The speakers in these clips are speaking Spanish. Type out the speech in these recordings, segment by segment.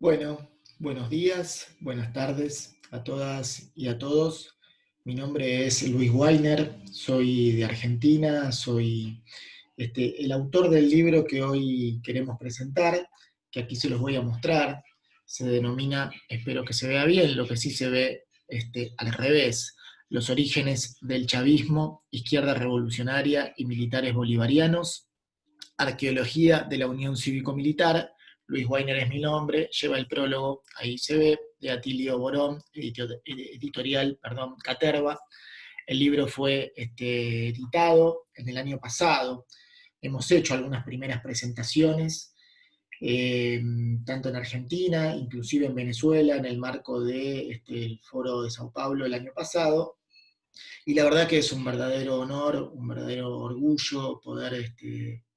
Bueno, buenos días, buenas tardes a todas y a todos. Mi nombre es Luis Weiner, soy de Argentina, soy el autor del libro que hoy queremos presentar, que aquí se los voy a mostrar. Se denomina, espero que se vea bien, lo que sí se ve al revés, Los orígenes del chavismo, izquierda revolucionaria y militares bolivarianos, Arqueología de la Unión Cívico-Militar. Luis Weiner es mi nombre, lleva el prólogo, ahí se ve, de Atilio Borón, editorial, perdón, Caterva. El libro fue editado en el año pasado. Hemos hecho algunas primeras presentaciones, tanto en Argentina, inclusive en Venezuela, en el marco del Foro de Sao Paulo el año pasado. Y la verdad que es un verdadero honor, un verdadero orgullo poder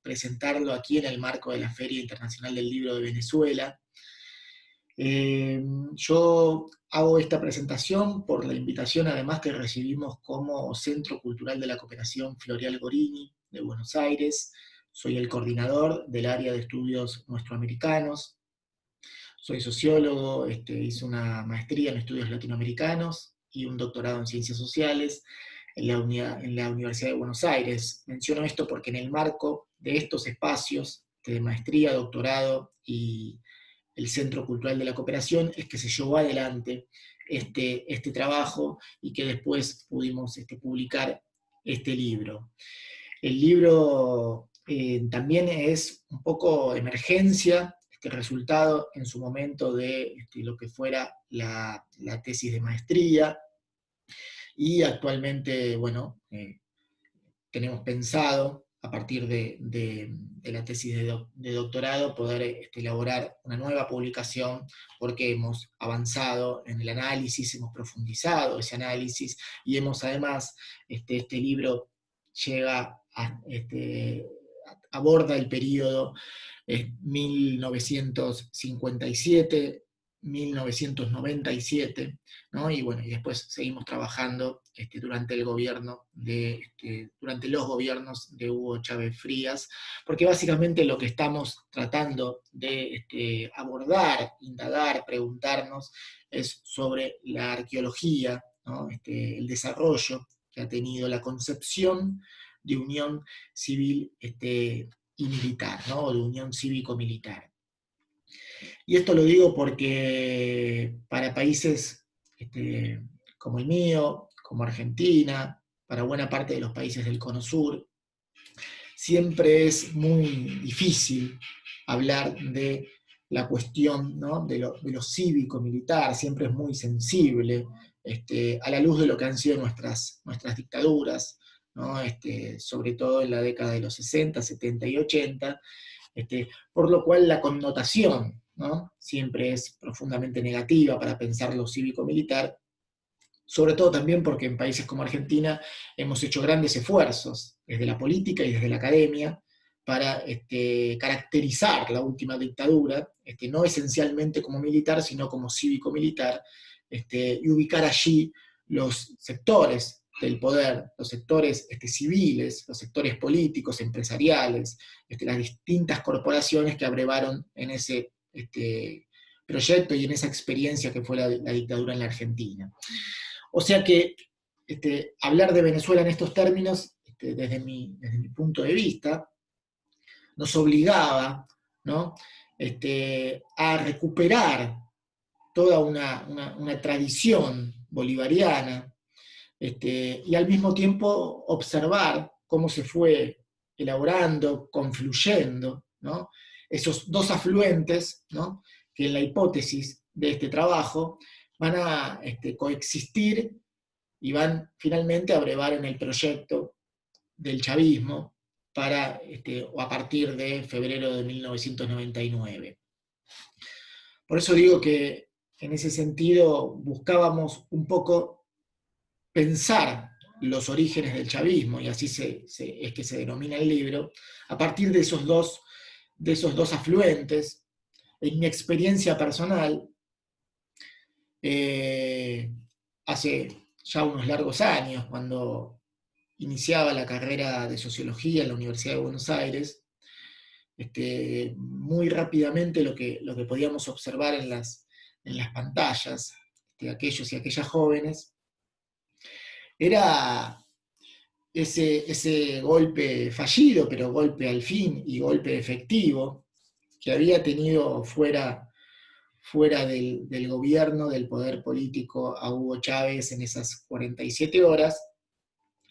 presentarlo aquí en el marco de la Feria Internacional del Libro de Venezuela. Yo hago esta presentación por la invitación además que recibimos como Centro Cultural de la Cooperación Floreal Gorini de Buenos Aires. Soy el coordinador del área de estudios nuestroamericanos. Soy sociólogo, hice una maestría en estudios latinoamericanos y un doctorado en ciencias sociales en la Universidad de Buenos Aires. Menciono esto porque en el marco de estos espacios de maestría, doctorado y el Centro Cultural de la Cooperación es que se llevó adelante este trabajo y que después pudimos publicar este libro. El libro también es un poco emergencia, resultado en su momento de lo que fuera la tesis de maestría, y actualmente, bueno, tenemos pensado, a partir de la tesis de doctorado, poder elaborar una nueva publicación, porque hemos avanzado en el análisis, hemos profundizado ese análisis, y hemos además, este libro llega a, aborda el periodo 1957-1997, ¿no? Y bueno, y después seguimos trabajando durante el gobierno durante los gobiernos de Hugo Chávez Frías, porque básicamente lo que estamos tratando de abordar, indagar, preguntarnos, es sobre la arqueología, ¿no? El desarrollo que ha tenido la concepción de unión civil y militar, ¿no? O de unión cívico-militar. Y esto lo digo porque para países como el mío, como Argentina, para buena parte de los países del Cono Sur, siempre es muy difícil hablar de la cuestión, ¿no? de lo cívico-militar, siempre es muy sensible, a la luz de lo que han sido nuestras dictaduras, ¿no? Sobre todo en la década de los 60, 70 y 80, por lo cual la connotación, ¿no? Siempre es profundamente negativa para pensar lo cívico-militar, sobre todo también porque en países como Argentina hemos hecho grandes esfuerzos, desde la política y desde la academia, para caracterizar la última dictadura, no esencialmente como militar, sino como cívico-militar, y ubicar allí los sectores del poder, los sectores civiles, los sectores políticos, empresariales, las distintas corporaciones que abrevaron en ese proyecto y en esa experiencia que fue la dictadura en la Argentina. O sea que hablar de Venezuela en estos términos, desde mi punto de vista, nos obligaba, ¿no? A recuperar toda una tradición bolivariana, y al mismo tiempo observar cómo se fue elaborando, confluyendo, ¿no? Esos dos afluentes, ¿no? Que en la hipótesis de este trabajo van a coexistir y van finalmente a brevar en el proyecto del chavismo o a partir de febrero de 1999. Por eso digo que en ese sentido buscábamos un poco pensar los orígenes del chavismo, y así es que se denomina el libro, a partir de esos dos afluentes. En mi experiencia personal, hace ya unos largos años, cuando iniciaba la carrera de sociología en la Universidad de Buenos Aires, muy rápidamente lo que podíamos observar en las pantallas de aquellos y aquellas jóvenes, era ese golpe fallido, pero golpe al fin y golpe efectivo, que había tenido fuera del gobierno, del poder político a Hugo Chávez en esas 47 horas,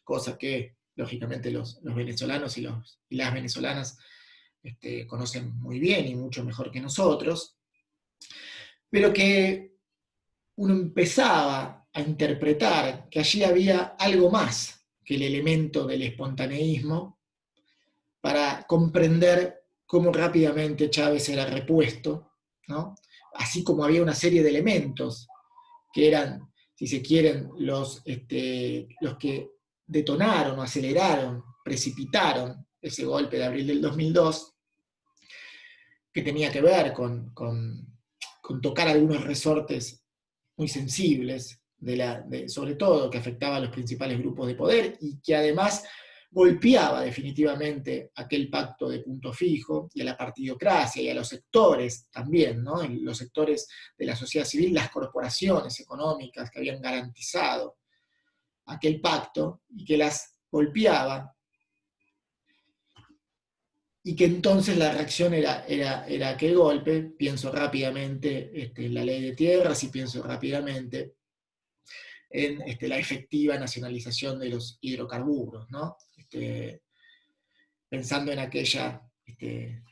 cosa que lógicamente los venezolanos y las venezolanas conocen muy bien y mucho mejor que nosotros, pero que uno empezaba a interpretar que allí había algo más que el elemento del espontaneísmo para comprender cómo rápidamente Chávez era repuesto, ¿no? Así como había una serie de elementos que eran, si se quieren, los que detonaron o aceleraron, precipitaron ese golpe de abril del 2002, que tenía que ver con tocar algunos resortes muy sensibles, sobre todo que afectaba a los principales grupos de poder y que además golpeaba definitivamente aquel pacto de punto fijo y a la partidocracia y a los sectores también, ¿no? Los sectores de la sociedad civil, las corporaciones económicas que habían garantizado aquel pacto y que las golpeaba, y que entonces la reacción era aquel golpe. Pienso rápidamente en la ley de tierras y pienso rápidamente en la efectiva nacionalización de los hidrocarburos, ¿no? Pensando en aquella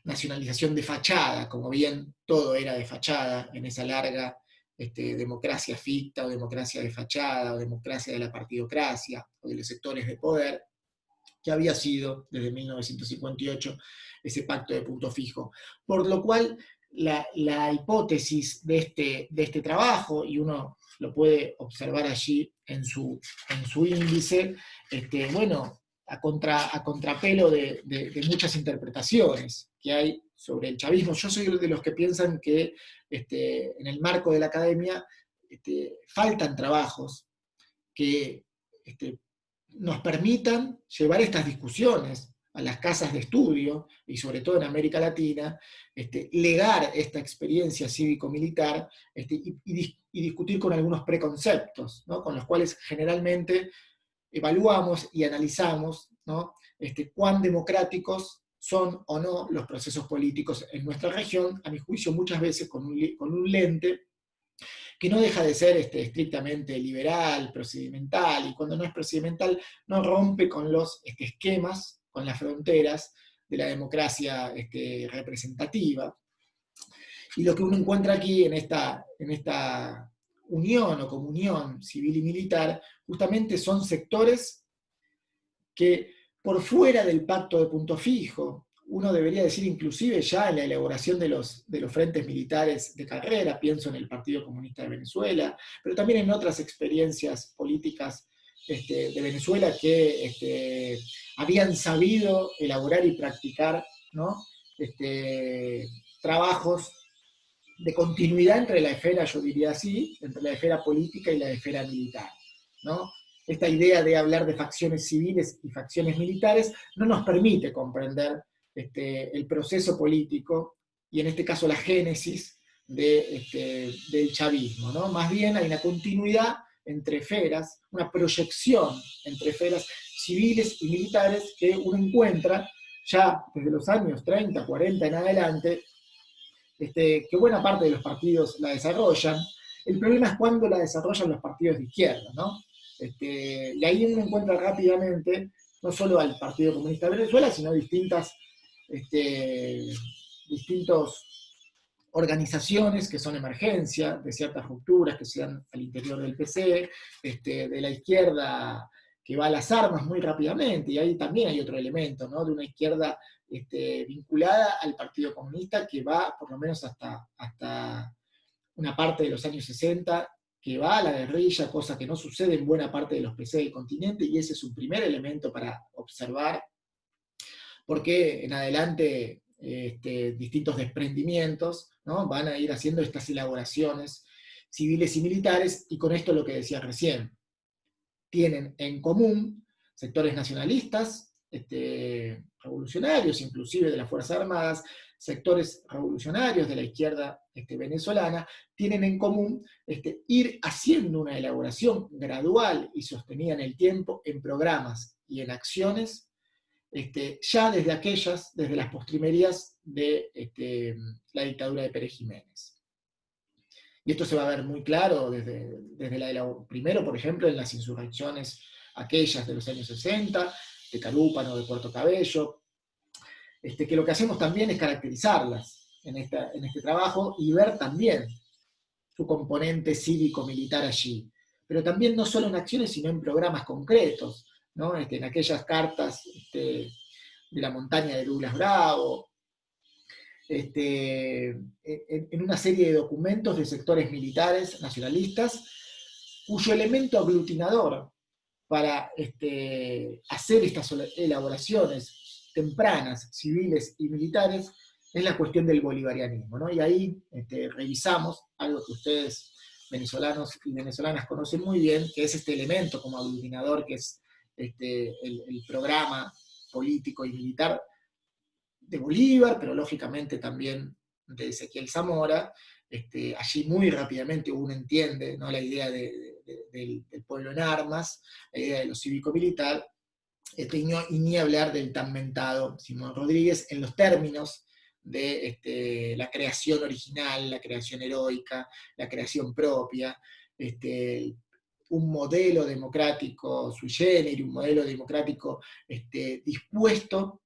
nacionalización de fachada, como bien todo era de fachada en esa larga democracia ficta o democracia de fachada o democracia de la partidocracia o de los sectores de poder, que había sido desde 1958 ese pacto de punto fijo. Por lo cual, la hipótesis de este trabajo, y uno lo puede observar allí en su índice, bueno, a contrapelo de muchas interpretaciones que hay sobre el chavismo. Yo soy de los que piensan que en el marco de la academia faltan trabajos que nos permitan llevar estas discusiones a las casas de estudio, y sobre todo en América Latina, legar esta experiencia cívico-militar y discutir con algunos preconceptos, ¿no? Con los cuales generalmente evaluamos y analizamos, ¿no? Cuán democráticos son o no los procesos políticos en nuestra región, a mi juicio muchas veces con un lente que no deja de ser estrictamente liberal, procedimental, y cuando no es procedimental no rompe con los esquemas, con las fronteras de la democracia representativa. Y lo que uno encuentra aquí en esta unión o comunión civil y militar, justamente son sectores que por fuera del pacto de punto fijo, uno debería decir inclusive ya en la elaboración de los frentes militares de carrera, pienso en el Partido Comunista de Venezuela, pero también en otras experiencias políticas de Venezuela que habían sabido elaborar y practicar, ¿no? Trabajos de continuidad entre la esfera, yo diría así, entre la esfera política y la esfera militar, ¿no? Esta idea de hablar de facciones civiles y facciones militares no nos permite comprender el proceso político y en este caso la génesis del chavismo, ¿no? Más bien hay una continuidad entre esferas, una proyección entre esferas civiles y militares que uno encuentra ya desde los años 30, 40 en adelante, que buena parte de los partidos la desarrollan. El problema es cuando la desarrollan los partidos de izquierda, ¿no? Y ahí uno encuentra rápidamente no solo al Partido Comunista de Venezuela, sino distintas organizaciones que son emergencia de ciertas rupturas que se dan al interior del PC, de la izquierda que va a las armas muy rápidamente, y ahí también hay otro elemento, ¿no? De una izquierda vinculada al Partido Comunista que va por lo menos hasta una parte de los años 60, que va a la guerrilla, cosa que no sucede en buena parte de los PC del continente, y ese es un primer elemento para observar, porque en adelante distintos desprendimientos, ¿no? Van a ir haciendo estas elaboraciones civiles y militares, y con esto lo que decía recién, tienen en común sectores nacionalistas, revolucionarios, inclusive de las Fuerzas Armadas, sectores revolucionarios de la izquierda venezolana tienen en común ir haciendo una elaboración gradual y sostenida en el tiempo en programas y en acciones, ya desde las postrimerías de la dictadura de Pérez Jiménez. Y esto se va a ver muy claro primero, por ejemplo, en las insurrecciones aquellas de los años 60, de Carúpano, de Puerto Cabello, que lo que hacemos también es caracterizarlas en este trabajo y ver también su componente cívico-militar allí. Pero también no solo en acciones, sino en programas concretos, ¿no? En aquellas cartas de la montaña de Douglas Bravo, en una serie de documentos de sectores militares nacionalistas, cuyo elemento aglutinador para hacer estas elaboraciones tempranas, civiles y militares, es la cuestión del bolivarianismo, ¿no? Y ahí revisamos algo que ustedes, venezolanos y venezolanas, conocen muy bien, que es este elemento como aglutinador, que es el programa político y militar de Bolívar, pero lógicamente también de Ezequiel Zamora. Allí muy rápidamente uno entiende, ¿no?, la idea del pueblo en armas, la idea de lo cívico-militar, y ni hablar del tan mentado Simón Rodríguez en los términos de la creación original, la creación heroica, la creación propia, un modelo democrático sui generis, un modelo democrático dispuesto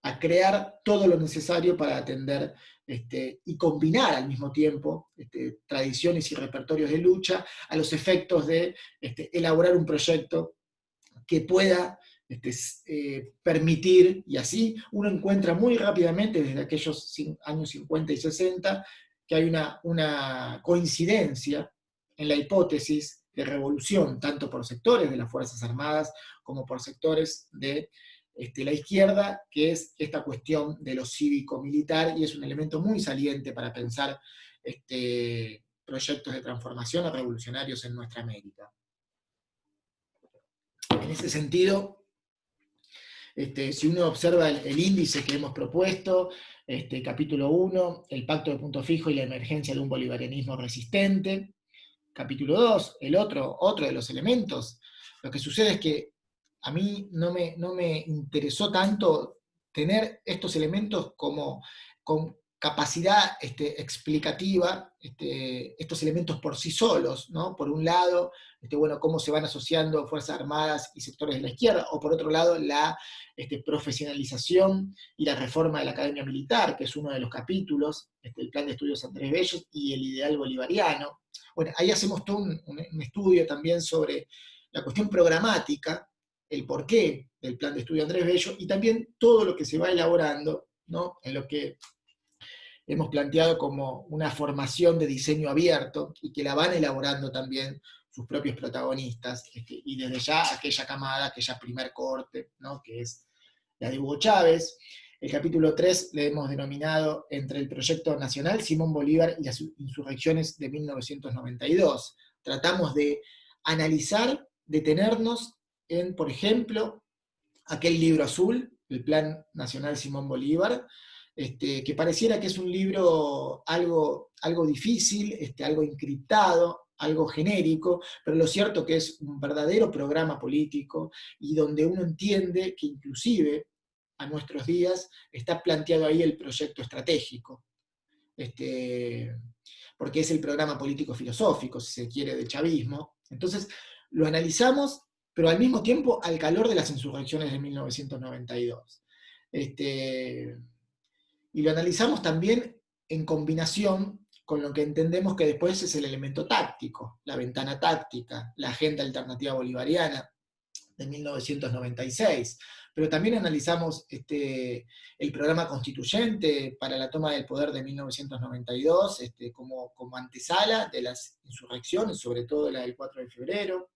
a crear todo lo necesario para atender y combinar al mismo tiempo tradiciones y repertorios de lucha a los efectos de elaborar un proyecto que pueda permitir, y así uno encuentra muy rápidamente desde aquellos años 50 y 60 que hay una coincidencia en la hipótesis de revolución, tanto por sectores de las Fuerzas Armadas como por sectores de la izquierda, que es esta cuestión de lo cívico-militar, y es un elemento muy saliente para pensar proyectos de transformación revolucionarios en nuestra América. En ese sentido, si uno observa el índice que hemos propuesto, capítulo 1, el pacto de punto fijo y la emergencia de un bolivarianismo resistente. Capítulo 2, otro de los elementos. Lo que sucede es que a mí no me interesó tanto tener estos elementos con capacidad explicativa, estos elementos por sí solos, ¿no? Por un lado, cómo se van asociando Fuerzas Armadas y sectores de la izquierda, o por otro lado, la profesionalización y la reforma de la Academia Militar, que es uno de los capítulos, el Plan de Estudios Andrés Bello y el ideal bolivariano. Bueno, ahí hacemos todo un estudio también sobre la cuestión programática, el porqué del Plan de Estudio Andrés Bello, y también todo lo que se va elaborando, ¿no?, en lo que hemos planteado como una formación de diseño abierto, y que la van elaborando también sus propios protagonistas, y desde ya aquella camada, aquella primer corte, ¿no?, que es la de Hugo Chávez. El capítulo 3 le hemos denominado Entre el Proyecto Nacional, Simón Bolívar y las insurrecciones de 1992. Tratamos de analizar, detenernos en, por ejemplo, aquel libro azul, el Plan Nacional Simón Bolívar, que pareciera que es un libro algo difícil, algo encriptado, algo genérico, pero lo cierto que es un verdadero programa político, y donde uno entiende que inclusive a nuestros días está planteado ahí el proyecto estratégico, porque es el programa político filosófico, si se quiere, del chavismo. Entonces lo analizamos, pero al mismo tiempo al calor de las insurrecciones de 1992. Y lo analizamos también en combinación con lo que entendemos que después es el elemento táctico, la ventana táctica, la agenda alternativa bolivariana de 1996. Pero también analizamos el programa constituyente para la toma del poder de 1992 como antesala de las insurrecciones, sobre todo la del 4 de febrero.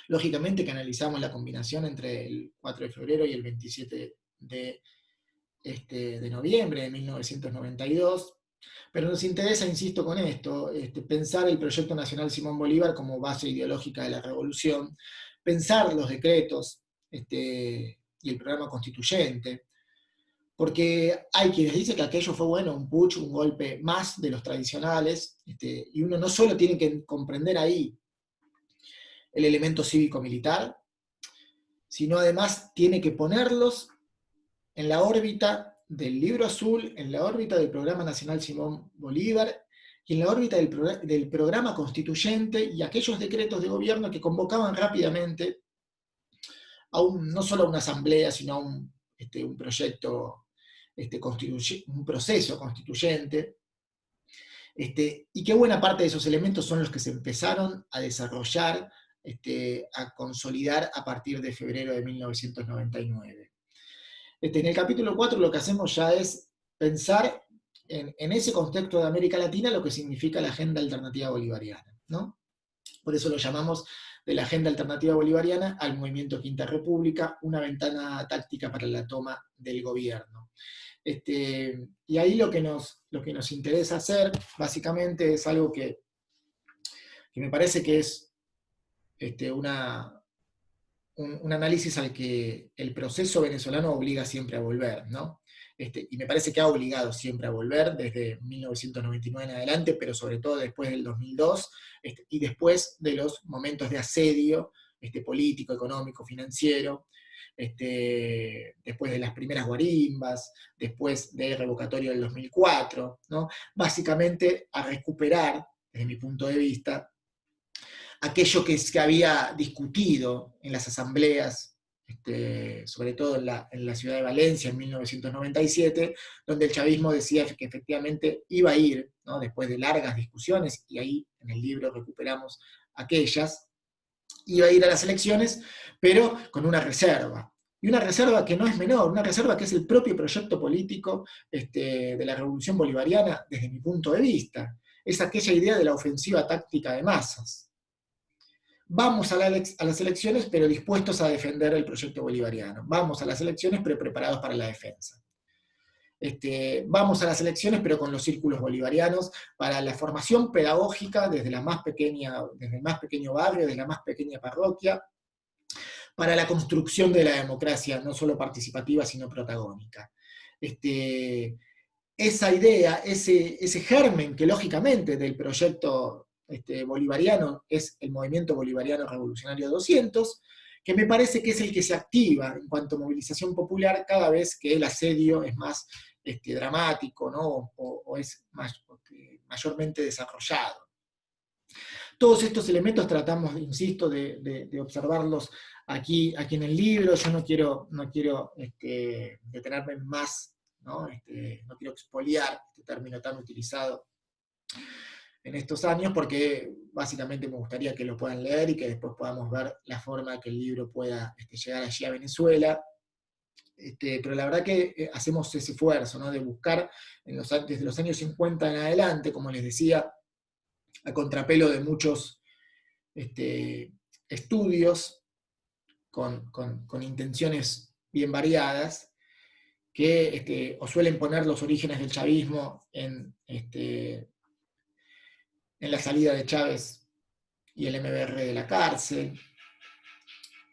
Lógicamente que analizamos la combinación entre el 4 de febrero y el 27 de noviembre de 1992, pero nos interesa, insisto con esto, pensar el Proyecto Nacional Simón Bolívar como base ideológica de la revolución, pensar los decretos y el programa constituyente, porque hay quienes dicen que aquello fue, bueno, un putsch, un golpe más de los tradicionales, y uno no solo tiene que comprender ahí el elemento cívico-militar, sino además tiene que ponerlos en la órbita del Libro Azul, en la órbita del Programa Nacional Simón Bolívar, y en la órbita del programa constituyente y aquellos decretos de gobierno que convocaban rápidamente no solo a una asamblea, sino a un proyecto, un proceso constituyente, y qué buena parte de esos elementos son los que se empezaron a desarrollar, a consolidar a partir de febrero de 1999. En el capítulo 4 lo que hacemos ya es pensar en ese contexto de América Latina lo que significa la agenda alternativa bolivariana, ¿no? Por eso lo llamamos de la agenda alternativa bolivariana al movimiento Quinta República, una ventana táctica para la toma del gobierno. Y ahí lo que nos interesa hacer, básicamente, es algo que me parece que es un análisis al que el proceso venezolano obliga siempre a volver, ¿no? Y me parece que ha obligado siempre a volver desde 1999 en adelante, pero sobre todo después del 2002, y después de los momentos de asedio político, económico, financiero, después de las primeras guarimbas, después del revocatorio del 2004, ¿no? Básicamente a recuperar, desde mi punto de vista, aquello que se había discutido en las asambleas, sobre todo en la ciudad de Valencia en 1997, donde el chavismo decía que efectivamente iba a ir, ¿no? Después de largas discusiones, y ahí en el libro recuperamos aquellas, iba a ir a las elecciones, pero con una reserva. Y una reserva que no es menor, una reserva que es el propio proyecto político de la Revolución Bolivariana, desde mi punto de vista. Es aquella idea de la ofensiva táctica de masas. Vamos a las elecciones, pero dispuestos a defender el proyecto bolivariano. Vamos a las elecciones, pero preparados para la defensa. Vamos a las elecciones, pero con los círculos bolivarianos, para la formación pedagógica desde el más pequeño barrio, desde la más pequeña parroquia, para la construcción de la democracia, no solo participativa, sino protagónica. Esa idea, ese germen que lógicamente del proyecto bolivariano es el Movimiento Bolivariano Revolucionario 200, que me parece que es el que se activa en cuanto a movilización popular cada vez que el asedio es más dramático, ¿no? o es mayormente desarrollado. Todos estos elementos tratamos, insisto, de observarlos aquí en el libro. Yo no quiero detenerme más, ¿no? No quiero expoliar este término tan utilizado en estos años, porque básicamente me gustaría que lo puedan leer y que después podamos ver la forma que el libro pueda llegar allí a Venezuela. Pero la verdad que hacemos ese esfuerzo, ¿no? De buscar desde los años 50 en adelante, como les decía, a contrapelo de muchos estudios con intenciones bien variadas, que o suelen poner los orígenes del chavismo en la salida de Chávez y el MBR de la cárcel,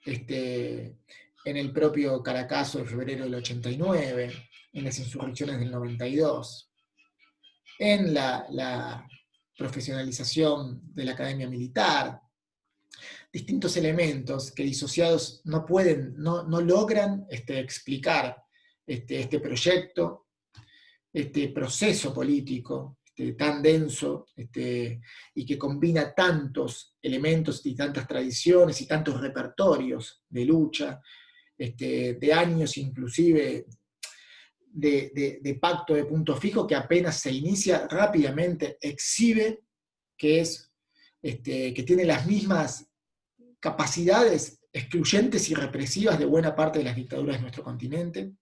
en el propio Caracazo de febrero del 89, en las insurrecciones del 92, en la profesionalización de la academia militar, distintos elementos que disociados no logran explicar este proyecto, este proceso político tan denso y que combina tantos elementos y tantas tradiciones y tantos repertorios de lucha, de años inclusive de pacto de punto fijo, que apenas se inicia rápidamente exhibe que tiene las mismas capacidades excluyentes y represivas de buena parte de las dictaduras de nuestro continente,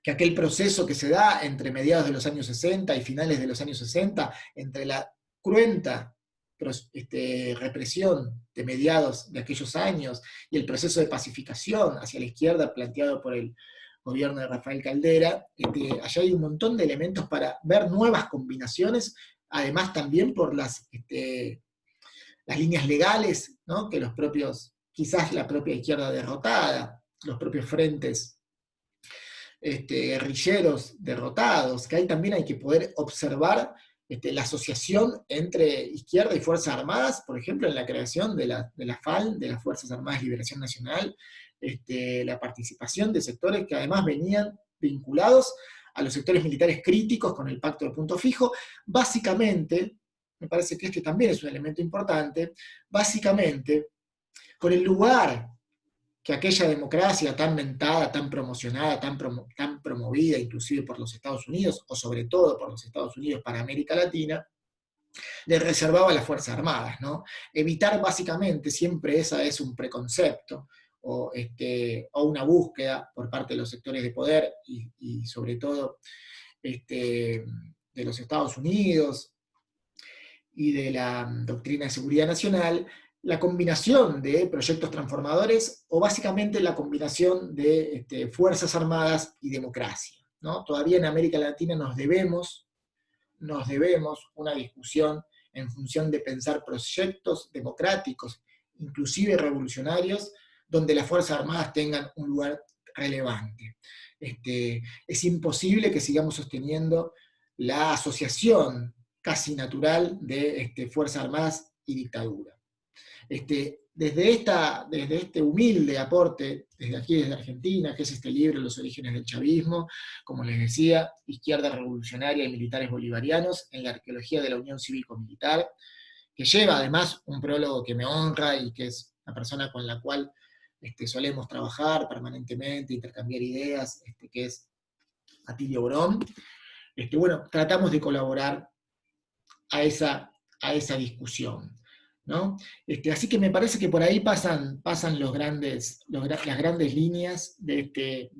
que aquel proceso que se da entre mediados de los años 60 y finales de los años 60, entre la cruenta represión de mediados de aquellos años y el proceso de pacificación hacia la izquierda planteado por el gobierno de Rafael Caldera, allá hay un montón de elementos para ver nuevas combinaciones, además también por las líneas legales, ¿no? Que quizás la propia izquierda derrotada, los propios frentes guerrilleros derrotados, que ahí también hay que poder observar la asociación entre izquierda y Fuerzas Armadas, por ejemplo, en la creación de la FAL, de las Fuerzas Armadas de Liberación Nacional, la participación de sectores que además venían vinculados a los sectores militares críticos con el pacto de punto fijo, básicamente, me parece que este también es un elemento importante, básicamente, con el lugar que aquella democracia tan mentada, tan promocionada, tan promovida, inclusive por los Estados Unidos, o sobre todo por los Estados Unidos para América Latina, le reservaba a las Fuerzas Armadas, ¿no? Evitar básicamente, siempre esa es un preconcepto, o una búsqueda por parte de los sectores de poder, y sobre todo de los Estados Unidos, y de la doctrina de seguridad nacional, la combinación de proyectos transformadores o básicamente la combinación de Fuerzas Armadas y democracia, ¿no? Todavía en América Latina nos debemos una discusión en función de pensar proyectos democráticos, inclusive revolucionarios, donde las Fuerzas Armadas tengan un lugar relevante. Es imposible que sigamos sosteniendo la asociación casi natural de Fuerzas Armadas y dictadura. Desde este humilde aporte, desde aquí, desde Argentina, que es este libro, Los orígenes del chavismo, como les decía, Izquierda revolucionaria y militares bolivarianos en la arqueología de la Unión Cívico-Militar, que lleva además un prólogo que me honra y que es una persona con la cual solemos trabajar permanentemente, intercambiar ideas, que es Atilio Borón. Bueno, tratamos de colaborar a esa discusión, ¿no? Así que me parece que por ahí pasan las grandes líneas de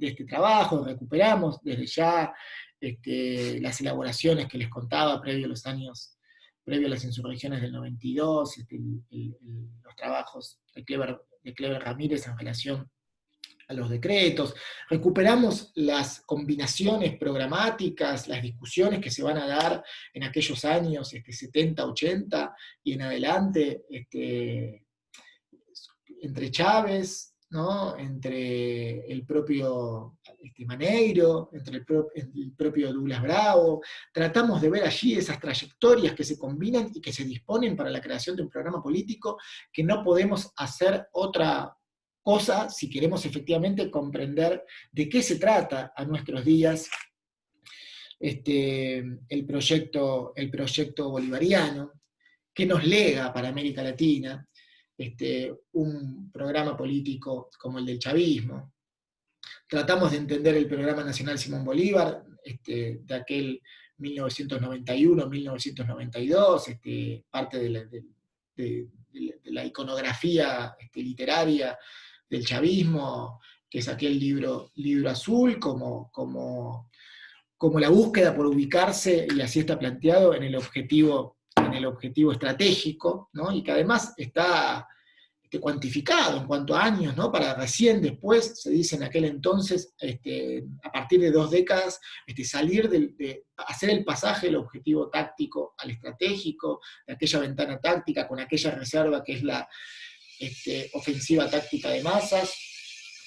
este trabajo. Recuperamos desde ya las elaboraciones que les contaba previo a las insurrecciones del 92, los trabajos de Cleber Ramírez en relación a los decretos, recuperamos las combinaciones programáticas, las discusiones que se van a dar en aquellos años 70, 80 y en adelante, entre Chávez, ¿no? Entre el propio Maneiro, entre el propio Douglas Bravo. Tratamos de ver allí esas trayectorias que se combinan y que se disponen para la creación de un programa político, que no podemos hacer otra cosa si queremos efectivamente comprender de qué se trata a nuestros días el proyecto bolivariano, que nos lega para América Latina un programa político como el del chavismo. Tratamos de entender el programa nacional Simón Bolívar, de aquel 1991-1992, parte de la iconografía literaria del chavismo, que es aquel libro azul, como la búsqueda por ubicarse, y así está planteado, en el objetivo estratégico, ¿no? Y que además está cuantificado en cuanto a años, ¿no? Para recién después, se dice en aquel entonces, a partir de 2 décadas, salir de hacer el pasaje del objetivo táctico al estratégico, de aquella ventana táctica con aquella reserva que es la ofensiva táctica de masas,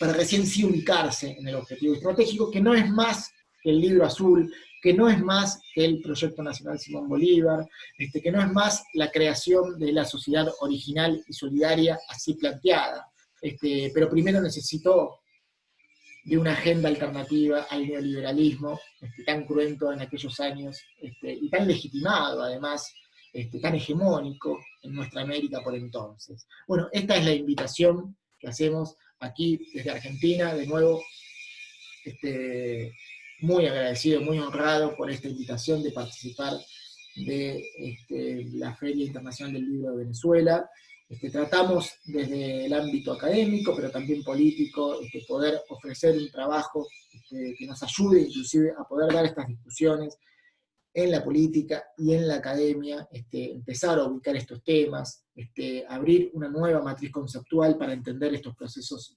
para recién sí ubicarse en el objetivo estratégico, que no es más que el libro azul, que no es más que el Proyecto Nacional Simón Bolívar, que no es más la creación de la sociedad original y solidaria así planteada. Pero primero necesitó de una agenda alternativa al neoliberalismo, tan cruento en aquellos años, y tan legitimado además, tan hegemónico en nuestra América por entonces. Bueno, esta es la invitación que hacemos aquí desde Argentina, de nuevo, muy agradecido, muy honrado por esta invitación de participar de la Feria Internacional del Libro de Venezuela. Tratamos desde el ámbito académico, pero también político, poder ofrecer un trabajo que nos ayude inclusive a poder dar estas discusiones en la política y en la academia, empezar a ubicar estos temas, abrir una nueva matriz conceptual para entender estos procesos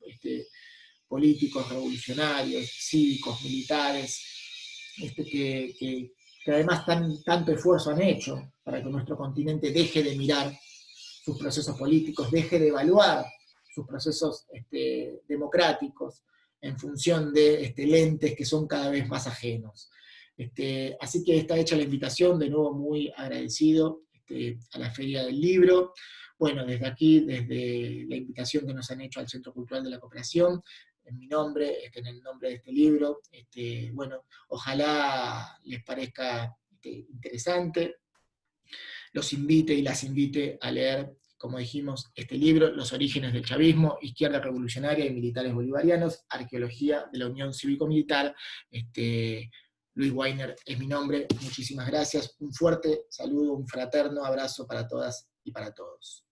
políticos, revolucionarios, cívicos, militares, que además tanto esfuerzo han hecho para que nuestro continente deje de mirar sus procesos políticos, deje de evaluar sus procesos democráticos, en función de lentes que son cada vez más ajenos. Así que está hecha la invitación, de nuevo muy agradecido a la Feria del Libro. Bueno, desde aquí, desde la invitación que nos han hecho al Centro Cultural de la Cooperación, en mi nombre, en el nombre de este libro, bueno, ojalá les parezca interesante, los invite y las invite a leer, como dijimos, este libro, Los orígenes del chavismo, Izquierda revolucionaria y militares bolivarianos, Arqueología de la Unión Cívico-Militar. Luis Weiner es mi nombre, muchísimas gracias, un fuerte saludo, un fraterno abrazo para todas y para todos.